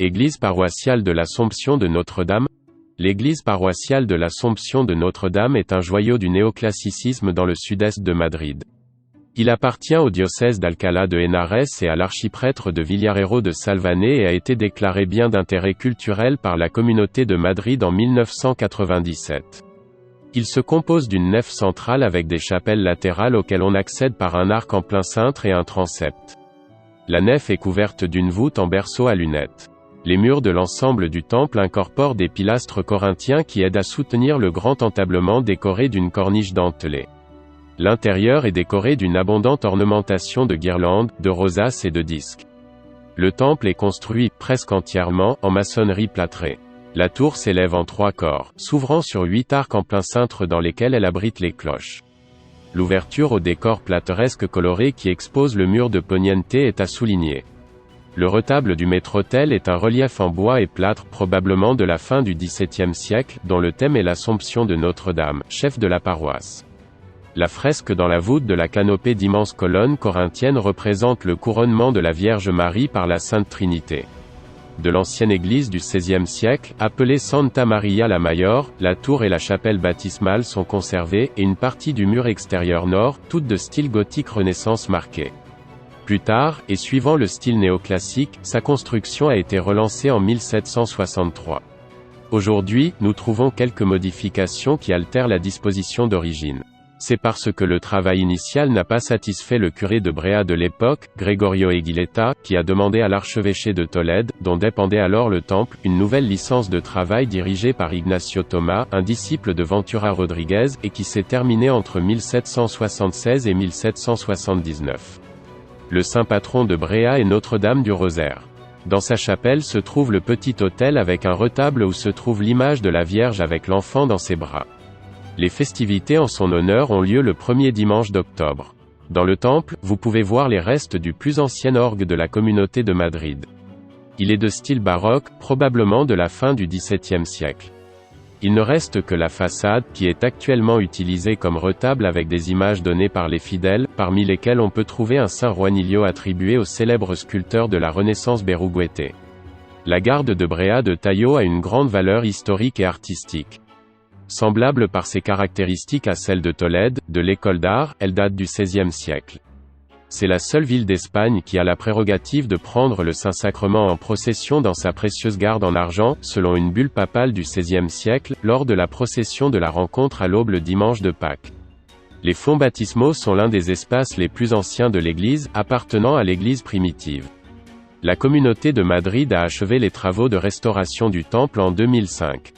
Église paroissiale de l'Assomption de Notre-Dame. L'église paroissiale de l'Assomption de Notre-Dame est un joyau du néoclassicisme dans le sud-est de Madrid. Il appartient au diocèse d'Alcalá de Henares et à l'archiprêtre de Villarreiro de Salvané et a été déclaré bien d'intérêt culturel par la communauté de Madrid en 1997. Il se compose d'une nef centrale avec des chapelles latérales auxquelles on accède par un arc en plein cintre et un transept. La nef est couverte d'une voûte en berceau à lunettes. Les murs de l'ensemble du temple incorporent des pilastres corinthiens qui aident à soutenir le grand entablement décoré d'une corniche dentelée. L'intérieur est décoré d'une abondante ornementation de guirlandes, de rosaces et de disques. Le temple est construit, presque entièrement, en maçonnerie plâtrée. La tour s'élève en 3 corps, s'ouvrant sur 8 arcs en plein cintre dans lesquels elle abrite les cloches. L'ouverture au décor plateresque coloré qui expose le mur de Poniente est à souligner. Le retable du maître-autel est un relief en bois et plâtre probablement de la fin du XVIIe siècle, dont le thème est l'Assomption de Notre-Dame, chef de la paroisse. La fresque dans la voûte de la canopée d'immenses colonnes corinthiennes représente le couronnement de la Vierge Marie par la Sainte Trinité. De l'ancienne église du XVIe siècle, appelée Santa Maria la Mayor, la tour et la chapelle baptismale sont conservées, et une partie du mur extérieur nord, toutes de style gothique Renaissance marqué. Plus tard, et suivant le style néoclassique, sa construction a été relancée en 1763. Aujourd'hui, nous trouvons quelques modifications qui altèrent la disposition d'origine. C'est parce que le travail initial n'a pas satisfait le curé de Bréa de l'époque, Gregorio Eguileta, qui a demandé à l'archevêché de Tolède, dont dépendait alors le temple, une nouvelle licence de travail dirigée par Ignacio Thomas, un disciple de Ventura Rodriguez, et qui s'est terminée entre 1776 et 1779. Le saint patron de Bréa est Notre-Dame du Rosaire. Dans sa chapelle se trouve le petit autel avec un retable où se trouve l'image de la Vierge avec l'enfant dans ses bras. Les festivités en son honneur ont lieu le premier dimanche d'octobre. Dans le temple, vous pouvez voir les restes du plus ancien orgue de la communauté de Madrid. Il est de style baroque, probablement de la fin du XVIIe siècle. Il ne reste que la façade, qui est actuellement utilisée comme retable avec des images données par les fidèles, parmi lesquelles on peut trouver un Saint Juanillo attribué au célèbre sculpteur de la Renaissance Berruguete. La garde de Bréa de Taillot a une grande valeur historique et artistique. Semblable par ses caractéristiques à celle de Tolède, de l'école d'art, elle date du XVIe siècle. C'est la seule ville d'Espagne qui a la prérogative de prendre le Saint-Sacrement en procession dans sa précieuse garde en argent, selon une bulle papale du XVIe siècle, lors de la procession de la rencontre à l'aube le dimanche de Pâques. Les fonts baptismaux sont l'un des espaces les plus anciens de l'église, appartenant à l'église primitive. La communauté de Madrid a achevé les travaux de restauration du temple en 2005.